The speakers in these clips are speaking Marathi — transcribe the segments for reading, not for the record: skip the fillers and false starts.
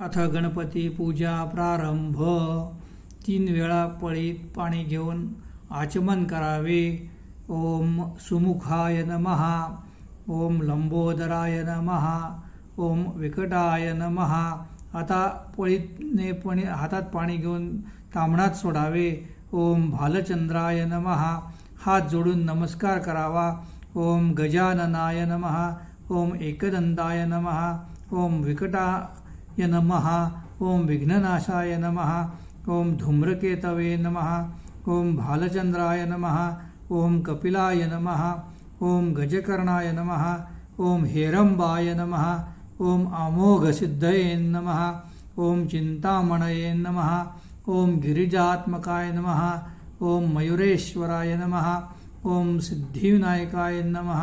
अथ गणपती पूजा प्रारंभ। 3 वेळा पळीत पाणी घेऊन आचमन करावे। ओम सुमुखाय नमः, ओम लंबोदराय नमः, ओम विकटाय नमः। आता पळीतने हातात पाणी घेऊन ताम्हणात सोडावे। ओम भालचंद्राय नमः, हात जोडून नमस्कार करावा। ओम गजाननाय नमः, ओम एकदंताय नमः, ओम विकटाय नमः, ओम विघ्ननाशाय नमः, ओम धूम्रकेतवे नमः, ओम भालचंद्राय नमः, ओम कपिलाय नमः, ओम गजकर्णाय नमः, ओम हेरंबाय नमः, ओम अमोघसिद्धये नमः, ओम चिंतामणये नमः, ओम गिरिजात्मकाय नमः, ओम मयूरेश्वराय नमः, ओम सिद्धिविनायकाय नमः,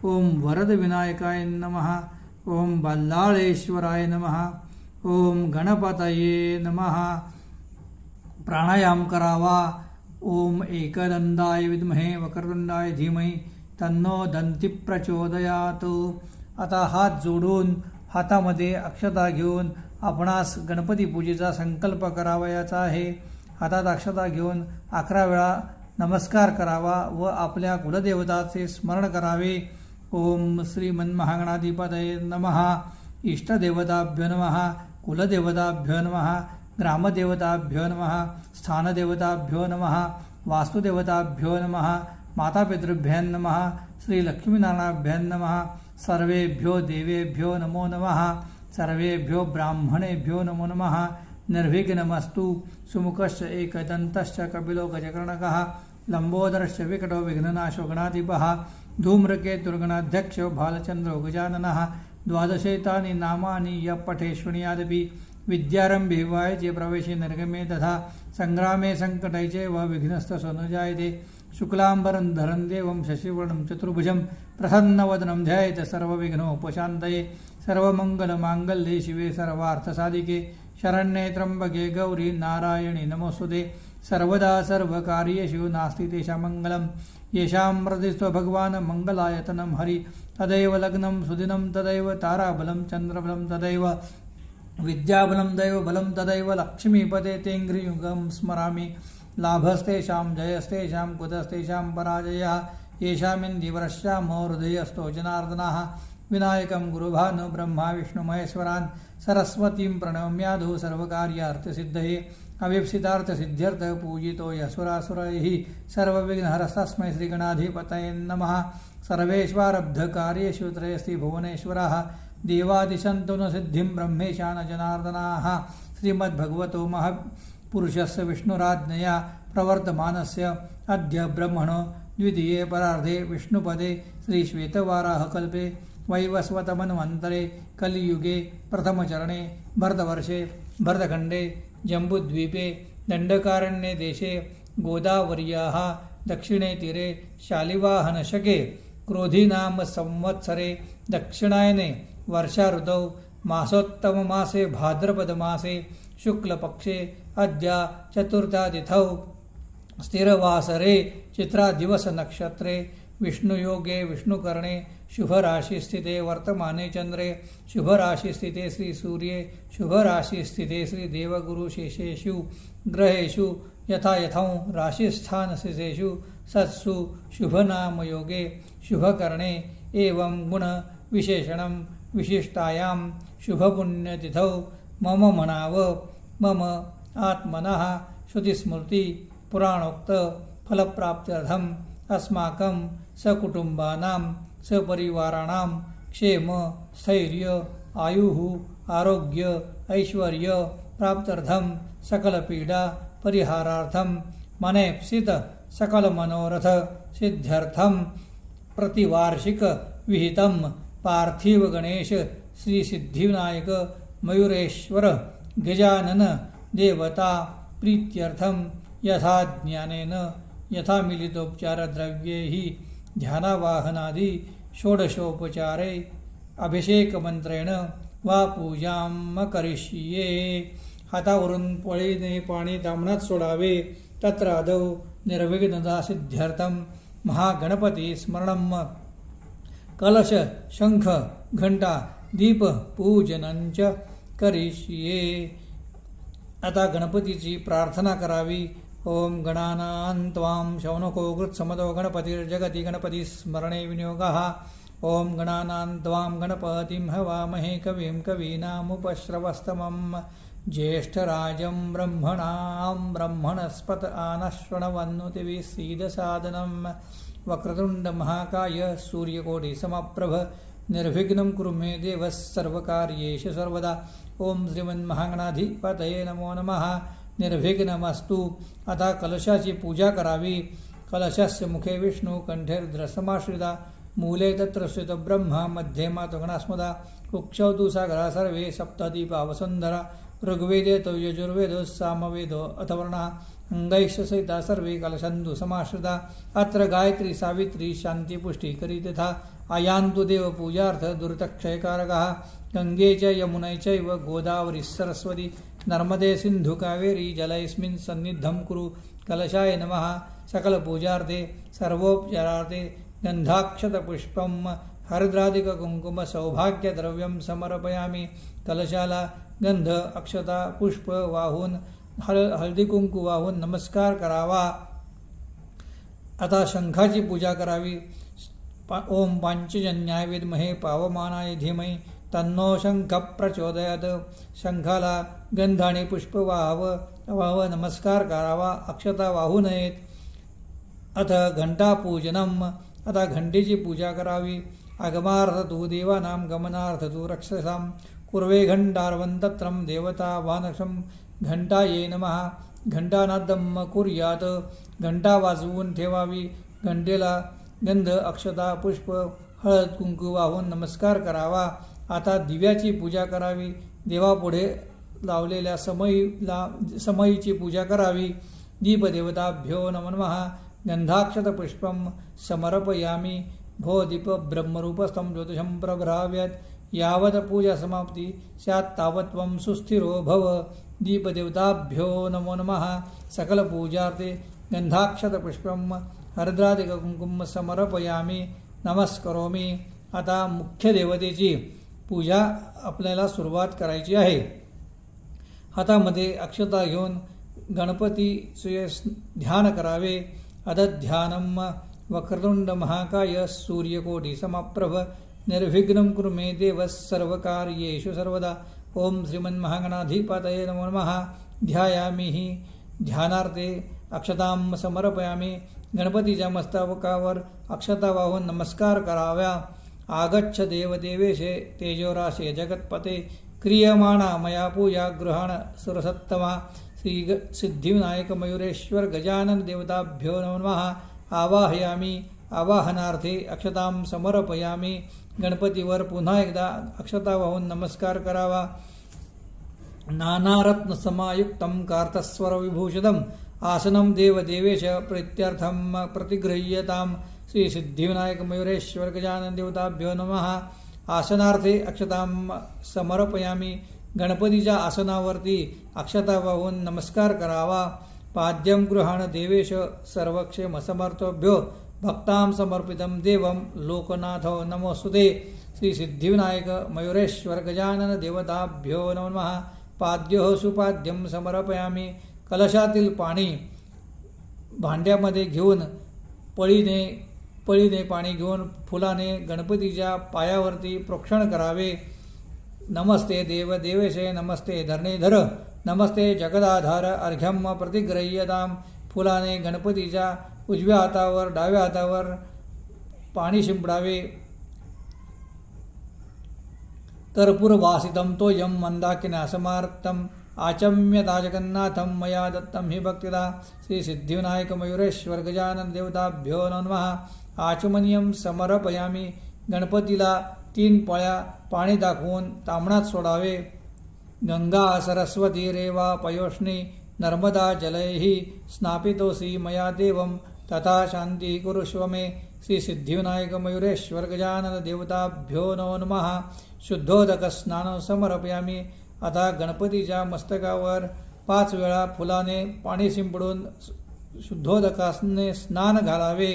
ओम वरदविनायकाय नमः, ओम बल्लाळेश्वराय नमः, ओम गणपतये नमः। प्राणायाम करावा। ओम एकदंताय विद्महे वक्रतुंडाय धीमहि तन्नो दंती प्रचोदयात। आता हात जोडून हातामध्ये अक्षता घेऊन आपणास गणपती पूजेचा संकल्प करावयाचा आहे। हातात अक्षता घेऊन 11 वेळा नमस्कार करावा व आपल्या कुलदेवताचे स्मरण करावे। ओम श्रीमन्महागणाधिपतये नमः, इष्टदेवताभ्यो नमः, कुलदेवताभ्यो नमः, ग्रामदेवताभ्यो नमः, स्थानदेवताभ्यो नमः, वास्तुदेवताभ्यो नमः, मातापितृभ्यो नमः, श्रीलक्ष्मीनारायणाभ्यो नमः। सर्वेभ्यो देवेभ्यो नमो नमः, सर्वेभ्यो ब्राह्मणेभ्यो नमो नमः। निर्विघ्नमस्तु। सुमुखश्च एकदन्तश्च कपिलो गजकर्णकः, लंबोदरश्च विकटो विघ्ननाशो गणाधिपः, धूम्रकेतुर्गणाध्यक्षो भालचंद्रो गजाननः। 12 नामानि यः पठे शृणुयादपि विद्यारंभे वायचे प्रवेशे निर्गमे तथा संग्रामे संकटै चैव विघ्नस्तसो न जायते। शुक्लांबरं धरं देवं शशिवर्णं चतुर्भुजं प्रसन्नवदनं ध्यायेत् सर्वविघ्नोपशान्तये। सर्वमंगलमांगल्ये शिवे सर्वार्थसाधिके शरण्ये त्र्यंबके गौरी नारायणी नमोस्तुते। सर्वदा सर्वकार्येषु नास्ति तेषां मंगलम्। येषां हृदिस्थो भगवान् मंगलायतनं हरि तदैव लग्नं सुदिनं तदैव ताराबलं चन्द्रबलं तदैव विद्याबलं दैवबलं तदैव लक्ष्मीपदे तेऽङ्घ्रियुगं स्मरामि। लाभस्तेषां जयस्तेषां कुतस्तेषां पराजयः। येषामिन्द्रिवरश्यामो हृदयस्थो जनार्दनः। विनायकं गुरुभानु ब्रह्मा विष्णुमहेश्वरान् सरस्वतीं प्रणम्याधो सर्वकार्यार्थसिद्धये। अवीप्सितार्थसिद्ध्यर्थः पूजितो यस्सुरासुरैः सर्वविघ्नहरस्तस्मै श्रीगणाधिपतये नमः। सर्वेष्वारब्धकार्येषु त्रयस्ति भुवनेश्वरः। देवादिशन्तो न सिद्धिं ब्रह्मेशा न जनार्दनाः। श्रीमद्भगवतो महापुरुषस्य विष्णुराज्ञया प्रवर्तमानस्य अद्य ब्रह्मणो द्वितीये परार्धे विष्णुपदे श्रीश्वेतवाराहकल्पे वैवस्वतमन्वन्तरे कलियुगे प्रथमचरणे भरतवर्षे भरतखण्डे जम्बूद्वीपे दण्डकारण्ये देशे गोदावर्याः दक्षिणे तीरे शालिवाहनशके क्रोधीनाम संवत्सरे दक्षिणायने वर्षा ऋतौ मासोत्तममासे भाद्रपदमासे शुक्लपक्षे अद्य चतुर्थातिथौ स्थिरवासरे चित्रादिवसनक्षत्रे विष्णुयोगे विष्णुकरणे शुभराशिस्थिते वर्तमाने चंद्रे शुभराशिस्थिते श्रीसूर्ये शुभराशिस्थिते श्रीदेवगुरुशेषेषु ग्रहेषु यथा यथौ राशिस्थानस्थितेषु सत्सु शुभनामयोगे शुभकरणे एवं गुणविशेषणं विशिष्टायां शुभपुण्यतिथौ मम मनाव मम आत्मनः श्रुतिस्मृति पुराणोक्त फलप्राप्त्यर्थम् अस्माकं सकुटुम्बानां सपरिवाराणां क्षेम स्थैर्य आयुः आरोग्य ऐश्वर्य प्राप्त्यर्थं सकलपीडा परिहारार्थं मनेप्सित सकलमनोरथ सिद्ध्यर्थं प्रतिवार्षिक विहितं पार्थिव गणेश श्री सिद्धिविनायक मयूरेश्वर गजानन देवता प्रीत्यर्थं यथा ज्ञानेन यथा मिलितोपचार द्रव्यैः ध्यानावाहनादि षोडशोपचारे अभिषेक मंत्रेण वा पूजां करिष्ये। हातावरून पळीने पाणी ताम्हणात सोडावे। तत्र आदौ निर्विघ्नता सिद्ध्यर्थं महागणपती स्मरणं कलश शंख घंटा दीप पूजनंच करिष्ये। आता गणपतीची प्रार्थना करावी। ओम गणानां त्वां शौनको कृत्समदो गणपतिर्जगति गणपती स्मरणे विनियोगः। ओम गणानां त्वां गणपतिं हवामहे कविं कवीनामुपश्रवस्तमम्। ज्येष्ठराजं ब्रह्मणां ब्रह्मणस्पत आनश्वणवन्नुतिभिः सीदसादनम्। वक्रतुण्डमहाकाय सूर्यकोटिसमप्रभ निर्विघ्नं कुरु मे देवः सर्वकार्येषु सर्वदा। ओम श्रीमन्महागणाधिपतये नमो नमः। निर्विघ्नमस्तु। आता कलशाची पूजा करावी। कलशस्य मुखे विष्णू कंठे रुद्रसमाश्रिता मूले तत्र स्थित ब्रह्मा मध्ये मातु गणास्मदा कुक्षौ तु सागरा सर्वे सप्तदीपा वसुन्धरा ऋग्वेदे तो यजुर्वेदो सामवेदो अथवर्णः अंगैश्च सहिता सर्वे कलशन्तु समाश्रिता। अत्र गायत्री सावित्री शांति पुष्टि करी तथा आयान्तु देव पूजार्थ दुरितक्षयकारकः। गंगे च यमुनै चैव गोदावरी सरस्वती नर्मदे सिंधु कावेरी जलयस्मिन् सन्निधं कुरु। कलशाय नमः। सकल पूजार्थे सर्वोपचारार्थे गंधाक्षतपुष्पं हरिद्रादिक कुंकुम सौभाग्य द्रव्यं समर्पयामि। कलशाला गंध अक्षता पुष्प वाहून हळदी कुंकू वाहून नमस्कार करावा। आता शंखाची पूजा करावी। ओम पांचजन्याय विद्महे पावमानाय धीमहि तन्नो शंख प्रचोदयात्। शंखाला गंध आणि पुष्प वाहव नमस्कार करावा। अक्षता वाहू नयेत। अथ घंटापूजनम। आता घंटेची पूजा करावी। आगमार्थ तु देवानां गमनार्थ तु रक्षसां कुर्वे घंटार्वन्तत्रं देवता वानक्षं। घंटाये नमः। घंटानादम कुर्यात। घंटा वाजवून ठेवावी। घंटेला गंध अक्षता पुष्प हळद कुंकू वाहून नमस्कार करावा। आता दिव्याची पूजा करावी। देवापुढे लावलेल्या समईची पूजा करावी। दीपदेवताभ्यो नमो नमः। गंधाक्षत पुष्पं समर्पयामि। भो दीप ब्रह्मरूपस्थं ज्योतिषं प्रभ्राव्यत् यावत् पूजा समाप्ति स्यात् तावत् त्वं सुस्थिरो भव। दीपदेवताभ्यो नमो नमः। सकल पूजार्थे गंधाक्षत पुष्पं हरिद्रादिक कुंकुम समर्पयामि नमस्करोमि। आता मुख्य देवतेची पूजा आपल्याला सुरुवात करायची आहे। हातामध्ये अक्षता घेऊन गणपतीचे ध्यान करावे। अदध्यानम वक्रतुंड महाकाय सूर्यकोटि समप्रभ निर्विघ्नं कुरु मे देवः सर्वकार्येषु सर्वदा। ओम श्रीमन्महागणाधिपतये नमो नमः। ध्यायामि हि ध्यानार्थे अक्षतां समर्पयामि। गणपतीच्या मस्तकावर अक्षता वाहून नमस्कार कराव्या। आगच्छ देवदेवेशे तेजोराशे जगत्पते क्रियमाणा मया पूजा गृहाण सुरसत्तमा। श्री सिद्धिविनायक मयूरेश्वर गजानन देवताभ्यो नमो नमः। आवाहयामि। आवाहनार्थे अक्षतां समर्पयामि। गणपतीवर पुन्हा एकदा अक्षता वाहून नमस्कार करावा। नानारत्न समायुक्तं कार्तस्वर विभूषितम् आसनं देवदेवेश प्रीत्यर्थं प्रतिगृह्यताम्। श्री सिद्धिविनायक मयूरेश्वर गजानन देवताभ्यो नमः। आसनार्थे अक्षतां समर्पयामि। गणपतीच्या आसनावरती अक्षता वाहून नमस्कार करावा। पाद्यं गृहाण देवेश सर्वक्षेम समर्थोभ्यो भक्तां समर्पितं देवं लोकनाथो नमोस्तुते। श्री सिद्धिविनायक मयूरेश्वर गजानन देवताभ्यो नमो नमः। पाद्यो सुपाद्यं समर्पयामि। कलशातील पाणी भांड्यामध्ये घेऊन पळीने पाणी घेऊन फुलाने गणपतीच्या पायावरती प्रोक्षण करावे। नमस्ते देव देवेशे नमस्ते धरणीधर नमस्ते जगदाधार अर्घ्यम प्रतिग्रह्यताम। फुलाने गणपतीच्या उजव्या हातावर डाव्या हातावर पाणी शिंपडावे। कर्पूरवासितं तोयं मंदाकिन्यासमार्तम् आचम्यता जगन्नाथं मया दत्तं हि भक्तिदा। श्री सिद्धिविनायक मयूरेश्वर गजानन देवताभ्यो नमः। आचमनीयं समर्पयामि। गणपतीला 3 पळ्या पाणी दाखवून तामणात सोडावे। गंगा सरस्वती रेवा पयोष्णी नर्मदा जलैहि स्नापितोसि मया देवं तथा शांति कुरुष्व मे। श्री सिद्धिविनायक मयूरेश्वर गजानन देवताभ्यो नमो नमः। शुद्धोदक स्नान समर्पयामि। आता गणपतीच्या मस्तकावर 5 वेळा फुलाने पाणी शिंपडून शुद्धोदकाने स्नान घालावे।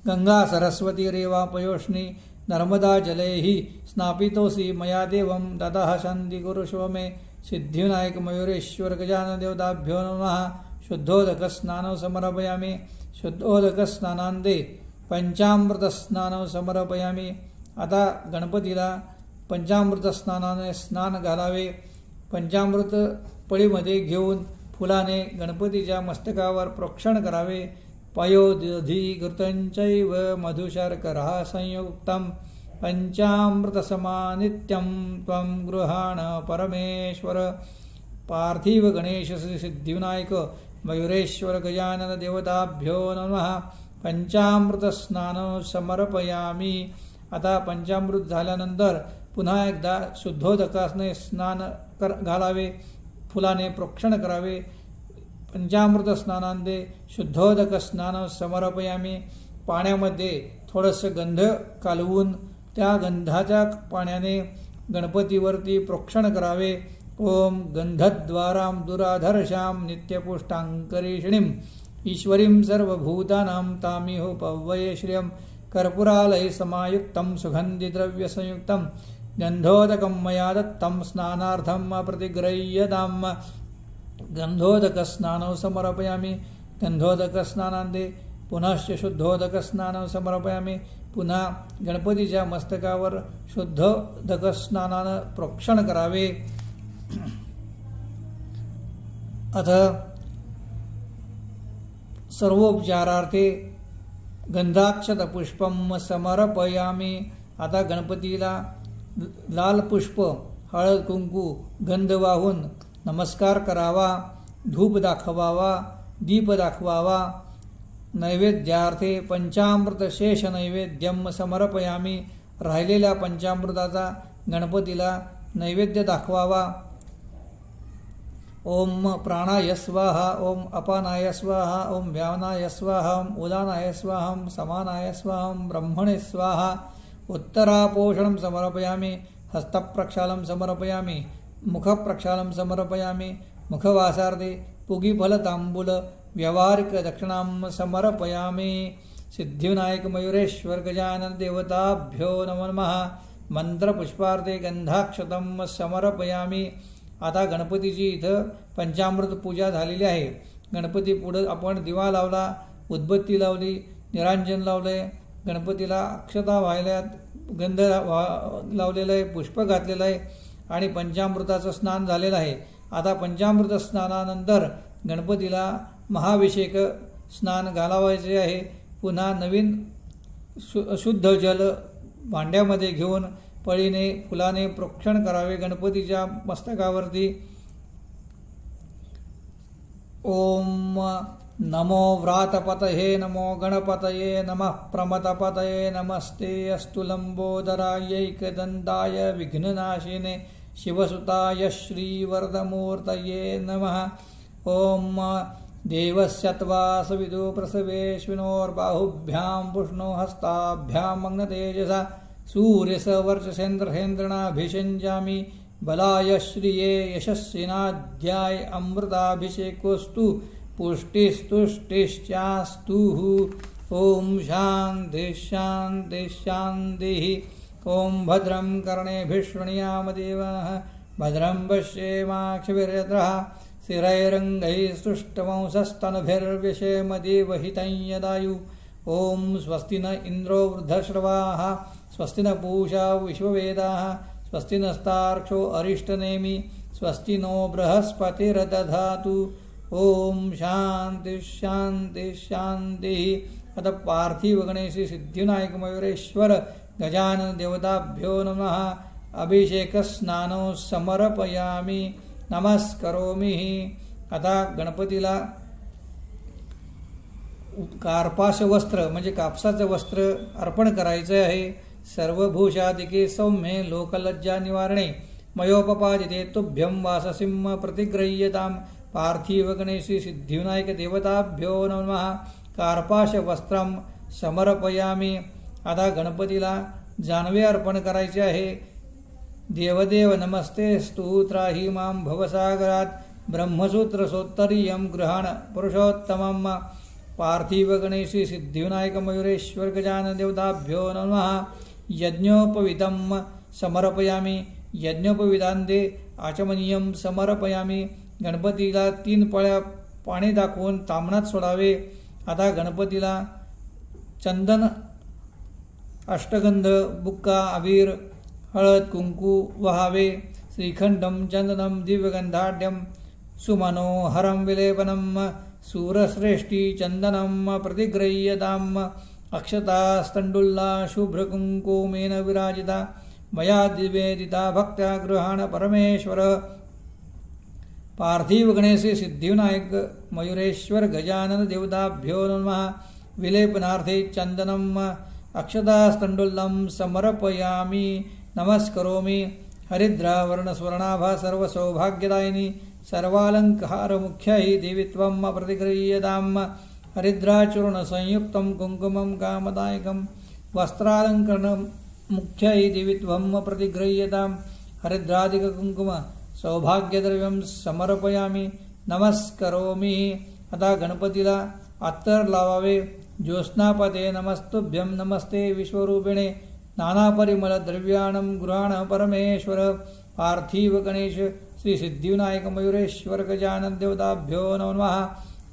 गंगा सरस्वती रेवा पयोष्णी नर्मदा जलैः स्नापितोऽसि मया देवं ततः शान्ति कुरुष्व मे। सिद्धिविनायक मयूरेश्वर गजानन देवताभ्यो नमः। शुद्धोदकस्नानं समर्पयामि। शुद्धोदकस्नानान्ते पंचामृतस्नानं समर्पयामि। आता गणपतीला पंचामृत स्नानाने स्नान घालावे। पंचामृत पळीमध्ये घेऊन फुलाने गणपतीच्या मस्तकावर प्रोक्षण करावे। पयोदधी घृतंचैव मधुशर्करा संयुक्तं पंचामृतसमानित्यं त्वं गृहाण परमेश्वर। पार्थिव गणेश सिद्धिविनायक मयूरेश्वर गजानन देवताभ्यो नमः। पंचामृत स्नान समर्पयामि। आता पंचामृत झाल्यानंतर पुन्हा एकदा शुद्धोदकाने स्नान घालावे, फुलाने प्रोक्षण करावे। पंचामृत स्नानांते शुद्धोदक स्नान समर्पयामि। पाण्यामध्ये थोडंसं गंध कालवून त्या गंधाच्या पाण्याने गणपतीवरती प्रोक्षण करावे। ओम गंधद्वारां दुराधर्षां नित्यपुष्टांकरीषिणीं ईश्वरीं सर्वभूतानां तामिहो पव्वये श्रियं। कर्पूरालय समायुक्तं सुगन्धिद्रव्यसंयुक्तं गंधोदकं मया दत्तं स्नानार्थं प्रतिगृह्यताम्। गंधोदकस्नानं समर्पयामि। गंधोदकस्नानान्ते पुनश्च शुद्धोदकस्नानं समर्पयामि। पुन्हा गणपतीच्या मस्तकावर शुद्धोदकस्नानानं प्रोक्षण करावे। अथ सर्वोपचारार्थे गंधाक्षतपुष्पं समर्पयामि। आता गणपतीला लाल पुष्प, हळद, कुंकू, गंध वाहून नमस्कार करावा, धूप दाखवावा, दीप दाखवावा। नैवेद्यार्थे पंचामृत शेष नैवेद्यम समर्पयामि। राहिलेल्या पंचामृताचा गणपतीला नैवेद्य दाखवावा। ओम प्राणाय स्वाहा, ओम अपानाय स्वाहा, ओम व्यानाय स्वाहा, ओम उदानाय स्वाहा, ओम समानाय स्वाहा, ओम ब्रह्मणे स्वाहा। उत्तरापोषणं समर्पयामि। हस्तप्रक्षालं समर्पयामि। मुखप्रक्षालं समर्पयामि। मुखवासार्थे पुगीफलताम्बूल व्यवहारिक दक्षिणां समर्पयामि। सिद्धिविनायक मयूरेश्वर गजानन देवताभ्यो नमः। मंत्रपुष्पार्थे गंधाक्षतं समर्पयामि। आता गणपतीची इथं पंचामृत पूजा झालेली आहे। गणपती पुढे आपण दिवा लावला, उदबत्ती लावली, निरांजन लावले, गणपतीला अक्षता वाहिल्यात, गंध लावलेला आहे, पुष्प घातलेलं आहे आणि पंचामृताचं स्नान झालेलं आहे। आता पंचामृत स्नानानंतर गणपतीला महाभिषेक स्नान घालावायचे आहे। पुन्हा नवीन शुद्ध जल भांड्यामध्ये घेऊन पळीने फुलाने प्रोक्षण करावे गणपतीच्या मस्तकावरती। ओम नमो व्रातपतये नमो गणपतये नमः प्रमथपतये नमस्ते अस्तु लंबोदरायैकदन्ताय विघ्ननाशिने शिवसुताय श्रीवरदमूर्तये नमः। ओम देवस्यत्वा सविदु प्रसवेश्विनोर्बाहुभ्यां पुष्णो हस्ताभ्यां अग्नतेजसा सूर्यसवर्चसेन्द्रहेन्द्रणाभिषिञ्जामि। बलाय श्रिये यशस्विनाध्याय अमृताभिषेकोस्तु पुष्टिस्तुष्टिश्चास्तुः। ओम शान्ति शान्ति शान्तिः। ओम भद्रं कर्णेभिः शृणुयाम देवाः, भद्रं पश्येमाक्षभिर्यजत्राः, स्थिरैरङ्गैः स्तुष्टवंशस्तनभिर्व्यशेम देवहितं यदायुः। ओम स्वस्ति न इन्द्रो वृद्धश्रवाः, स्वस्ति न पूषा विश्ववेदाः, स्वस्ति नस्तार्क्ष्यो अरिष्टनेमि, स्वस्ति नो बृहस्पतिर्दधातु। ओम शान्ति शान्ति शान्तिः। अथ पार्थिव गणेश सिद्धिविनायक मयूरेश्वर गजानन देवताभ्यो नमः। अभिषेक स्नानो समर्पयामि, नमस्करोमि। आता गणपतीला कार्पाश वस्त्र म्हणजे कापसाचं वस्त्र अर्पण करायचे आहे। सर्वभूषादिके सौम्ये लोकलज्जा निवारणे मयोपपादिते तुभ्यं वाससिंह प्रतिगृह्यतां। पार्थिव गणेशी सिद्धिविनायक देवताभ्यो नमः। कार्पाश वस्त्रं समर्पयामि। आता गणपतीला जानवे अर्पण करायचे आहे। देवदेव नमस्ते स्तुत्राहि मां भवसागरात् ब्रह्मसूत्र सोत्तरीयं गृहाण पुरुषोत्तमम्। पार्थिव गणेशी सिद्धिविनायक मयूरेश्वर गजानन देवताभ्यो नमः। यज्ञोपवीतं समर्पयामी। यज्ञोपवीतांते आचमनीयं समर्पयामी। गणपतीला 3 पळ्या पाणी दाखवून तामणात सोडावे। आता गणपतीला चंदन, अष्टगंध, बुक्का, अबीर, हळद, कुंकू वाहावे। श्रीखंडं चंदनं दिव्यगंधाढ्यं सुमनोहरं विलेपनं सूरश्रेष्ठी चंदनं प्रतिगृह्यताम्। अक्षतास्तण्डुल्ला शुभ्रकुंकुमेन विराजिता मया निवेदिता भक्त्या गृहाण परमेश्वर। पार्थिव गणेश सिद्धिविनायक मयूरेश्वर गजानन देवताभ्यो नमः। विलेपनार्थे चंदनम अक्षतास्तण्डुलं समर्पयामि नमस्करोमि। हरिद्रावर्णस्वर्णाभा सर्वसौभाग्यदायिनी सर्वालंकारमुख्यै देवीत्वं प्रतिगृह्यताम्। हरिद्राचूर्णसंयुक्तं कुङ्कुमं कामदायकं वस्त्रालङ्करणमुख्यै देवीत्वं प्रतिगृह्यताम्। हरिद्रादिककुङ्कुम सौभाग्यद्रव्यं समर्पयामि नमस्करोमि। आता गणपतीला अत्तर लावावे। ज्योत्स्नापते नमस्तुभ्यं नमस्ते विश्वरूपिणे नानापरिमलद्रव्याणं गृहाण परमेश्वर। पार्थिव गणेश श्री सिद्धिविनायक मयूरेश्वर गजानन देवताभ्यो नमः।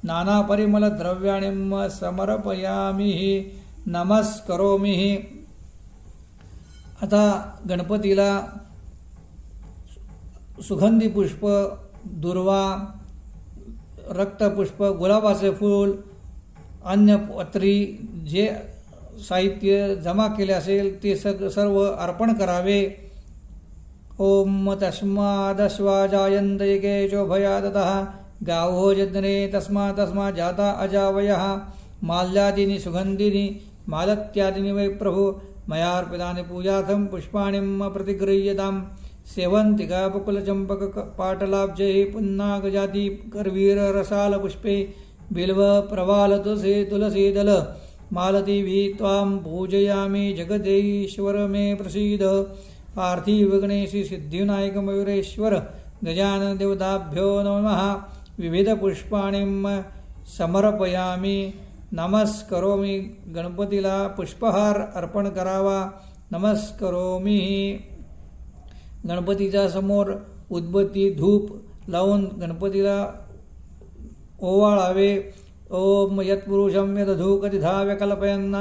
नानापरिमलद्रव्याणि समर्पयामि नमस्करोमि। आता गणपतीला सुगंधी पुष्प, दुर्वा, रक्तपुष्प, गुलाबाचे फूल, अन्य पत्री जे साहित्य जमा केले असेल ते सर्व अर्पण करावे। ओम तस्मादश्वाजायन्त एकेचो भयादतः गावो जज्ञने तस्मा जाता अजावयः। माल्यादीनि सुगंधीनि मालत्यादीनि वै प्रभु मयार्पितानि पूजार्थं पुष्पाणि प्रतिगृह्यताम्। सेवंतिका बकुलचंपक पाटलाब्जै पुन्नागजाति करवीर रसाल पुष्पे बिल्व प्रवाल तुलसी दल मालतीभिः त्वां पूजयामि जगदेश्वर मे प्रसीद। पार्थिव गणेश सिद्धिविनायक मयूरेश्वर गजानन देवताभ्यो नमः। विविध पुष्पाणि समर्पयामि नमस्करोमि। गणपतीला पुष्पहार अर्पण करावा नमस्करोमि। गणपतीच्या समोर उदबत्ती धूप लावून गणपतीला ओवाळावे। ओम यत्पुरुषं यदधूकतिधा व्यकल्पयन्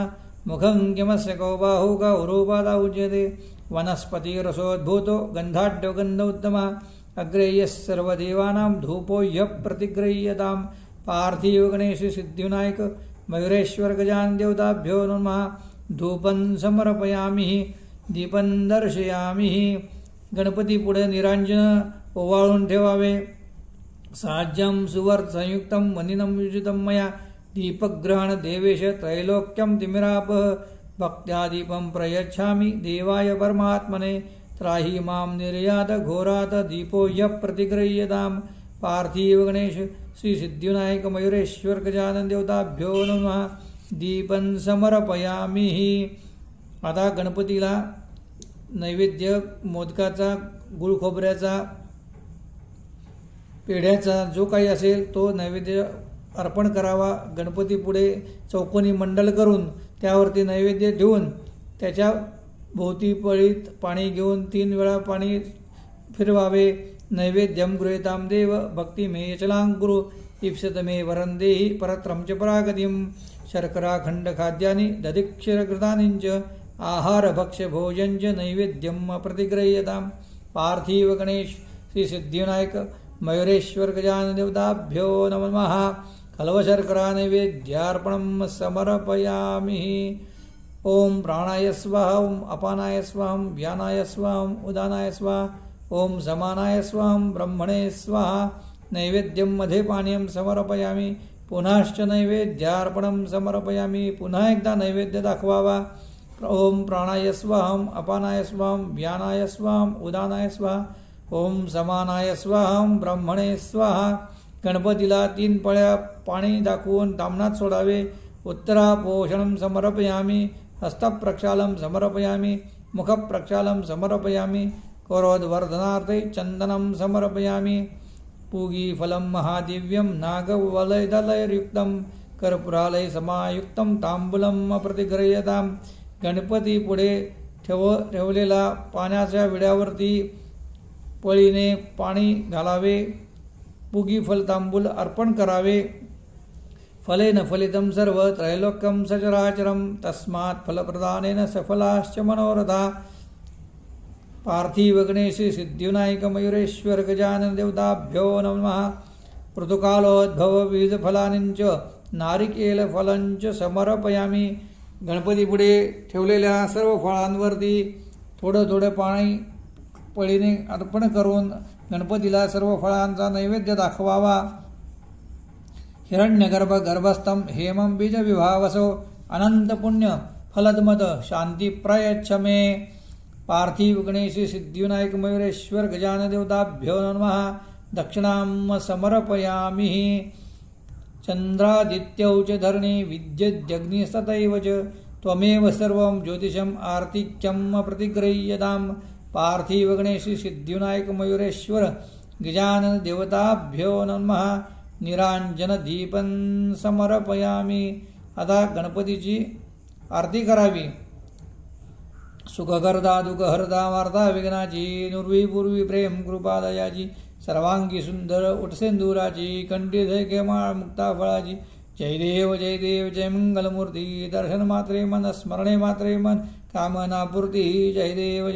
मुखं किमस्य कौ बाहु गौरूपादा उच्यते। वनस्पतिरसोद्भूतो गन्धाढ्यो गन्ध उत्तमः अग्रे यः सर्वदेवानां धूपो ह्यः प्रतिगृह्यताम्। पार्थिव गणेश सिद्धिविनायक मयूरेश्वर गजानन देवताभ्यो नमः। धूपं समर्पयामि दीपं दर्शयामि। गणपती पुढे निरांजन ओवाळून ठेवावे। साज्यं सुवर्त संयुक्तं वनिनं युजितं मया दीपग्रहण देवेश त्रैलोक्यं तिमिरापः। भक्त्या दीपं प्रयच्छामि देवाय परमात्मने त्राहि मां निर्यात घोरात दीपो ह्यः प्रतिगृह्यताम्। पार्थिव गणेश श्री सिद्धिविनायक मयूरेश्वर गजानन देवताभ्यो नमः। दीपं समर्पयामि। आता गणपतीला नैवेद्य मोदकाचा, गुळ खोबऱ्याचा, पेढ्याचा जो काही असेल तो नैवेद्य अर्पण करावा। गणपती पुढे चौकोनी मंडल करून त्यावरती नैवेद्य ठेवून त्याच्या भोवती पळीत पाणी घेऊन 3 वेळा पाणी फिरवावे। नैवेद्यं गृहीतां देव भक्तिमेयचलां गुरु इप्सित मे वरं देहि परत्रं च परागतिं। शर्कराखंड खाद्यानि दधिक्षीरघृतानि च आहार भक्ष्य भोजन च नैवेद्यं प्रतिगृह्यताम्। पार्थिव गणेश श्री सिद्धिविनायक मयूरेश्वर गजानन देवताभ्यो नमः। कल्वशर्करा नैवेद्यार्पणं समर्पयामि। ओम प्राणाय स्वाहा ओम अपानाय स्वाहा ओम व्यानाय स्वाहा ओम उदानाय स्वाहा ओम समानाय स्वाहा ओम ब्रह्मणे स्वाहा। नैवेद्यं मध्ये पानीयं समर्पयामि। पुनश्च नैवेद्यार्पणं समर्पयामि। पुन्हा एकदा नैवेद्य दाखवावा। ओम प्राणाय स्वाहा ओम अपानाय स्वाहा ओम व्यानाय स्वाहा ओम उदानाय स्वाहा ओम समानाय स्वाहा ओम ब्रह्मणे स्वाहा। गणपतीला 3 पळ्या पाणी दाखवून तामणात सोडावे। उत्तरापोषणं समर्पयामि। हस्तप्रक्षालं समर्पयामि। मुखप्रक्षालं समर्पयामि। करोद्वर्धनार्थे चन्दनं समर्पयामि। पूगीफलं महादिव्यं नागवलयदलयुक्तं कर्पूरालय समायुक्तं ताम्बूलं प्रतिगृह्यताम्। गणपती पुढे ठेवलेला पाण्याच्या विड्यावरती पळीने पाणी घालावे, पुगी फलतांबूल अर्पण करावे. फलेन फलितं सर्व त्रैलोक्यं सचराचरं तस्मात् फलप्रदानेन सफलाश्च मनोरथा. पार्थिव गणेश सिद्धिविनायक मयुरेश्वर गजानन देवताभ्यो नमः. ऋतुकालोद्भव विविध फलांच नारिकेल फलांच समर्पयामी. गणपती पुढे ठेवलेल्या सर्व फळांवरती थोडं पाणी पळीने अर्पण करून गणपतीला सर्व फळांचा नैवेद्य दाखवावा. हिरण्यगर्भ गर्भस्थं हेमं बीज विभावसो अनंत पुण्य फलदमद शांती प्रयच्छ मे. पार्थिव गणेश सिद्धिविनायक मयुरेश्वर गजानन देवताभ्यो नमः. दक्षिणां समर्पयामि. चंद्रादित्यौ च धरणी विद्युदग्निस्तथैव च त्वमेव सर्वं ज्योतिषम् आर्तिक्यं प्रतिगृह्यताम्. पार्थिव गणेश सिद्धिविनायक मयुरेश्वर गजानन देवताभ्यो नमः. निरांजन दीपं समर्पयामि. आता गणपतीची आरती करावी. सुखकर्ता दुःखहर्ता वार्ता विघ्नाची नुर्वी पूर्वी प्रेम कृपा दयाची सर्वांगी सुंदर उटसेंदुराची कंठी धैर्यमाळ मुक्ता फळाची. जय देव जय मंगलमूर्ती. दर्शन मात्रे मन स्मरणे मात्रे मन कामनापूर्ती. जय देव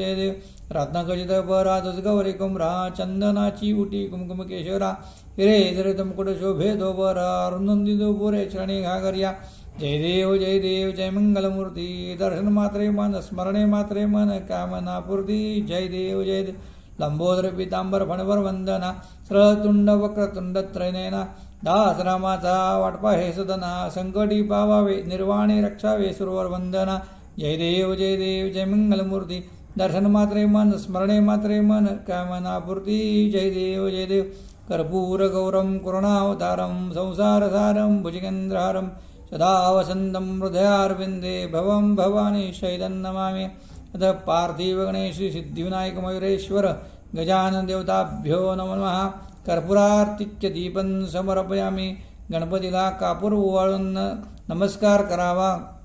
रत्नखचित परातुज गौरी कुमरा चंदनाची उटी कुमकुम केशरा हिरे धरित मुकुट शोभे दोबरा अरुंदी दोपुरे चरणी घागर्या. जय देव जय मंगलमूर्ती. दर्शन मात्रे मन स्मरणे मात्रे मन कामनापूर्ती. जय देव लंबोदर पीतांबर फणवर वंदना श्रतुंड वक्रतुंड त्रयनयना. दास रामाचा वाटपा हे सदना संकटी पावावे निर्वाणे रक्षावे सुरवर वंदना. जय देव जय मंगलमूर्ती. दर्शन मात्रे मन स्मरणे मात्रे मन कामनापूर्ती. जय देव कर्पूर गौरम करुणावतारम संसारसारम भुजगेंद्रहारम सदा वसंतं हृदयारविंदे भवं भवानी शैलं नमामि. अतः पार्थिव गणेश सिद्धिविनायक मयुरेश्वर गजानन देवताभ्यो नमः. कर्पूरार्तिक्य दीपं समर्पयामि. गणपतीला कापूर ओवाळून नमस्कार करावा.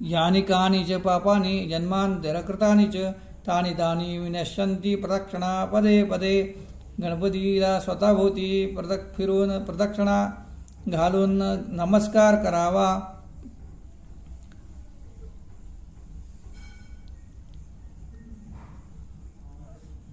यानि कानि च पापानि जन्मांतरकृतानि च तानि तानि विनश्यन्ति प्रदक्षिणा पदे पदे. गणपतीला स्वतःभोवती फिरून प्रदक्षिणा घालून नमस्कार करावा.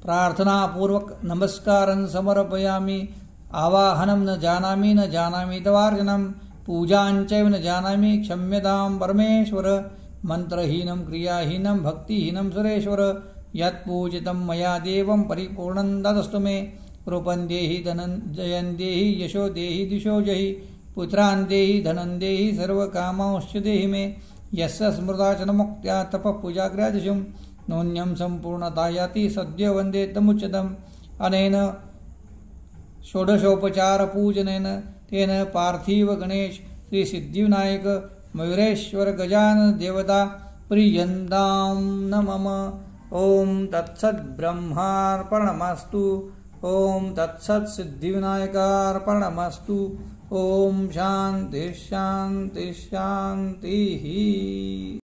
प्रार्थनापूर्वक नमस्कारं समर्पयामि. आवाहनं न जानामि तवार्चनं पूजांचैव न जानामि क्षम्यतां परमेश्वर. मंत्रहीनं क्रियाहीनं भक्तिहीनं सुरेश्वर. यत्पूजितं मया देवं परिपूर्णं तदस्तु मे. रूपं देहि धनं देहि यशो देहि दिशो जहि. पुत्रान् देहि धनं देहि सर्वकामांश्च देहि मे. यस्य स्मृताचनमुक्त्या तपः पूजाग्र्यादिशुं नोन्यं सम्पूर्णता याति सद्यो वन्दे तमुच्यतम्. अनेन षोडशोपचार पूजनेन तेन पार्थिव गणेश श्री सिद्धिविनायक मयुरेश्वर गजानन देवता प्रियन्तां न मम. ओम तत्सत् ब्रह्मार्पणमस्तु. ओम तत्सत् सिद्धिविनायकार्पणमस्तु. ओम शांति शांति शांति.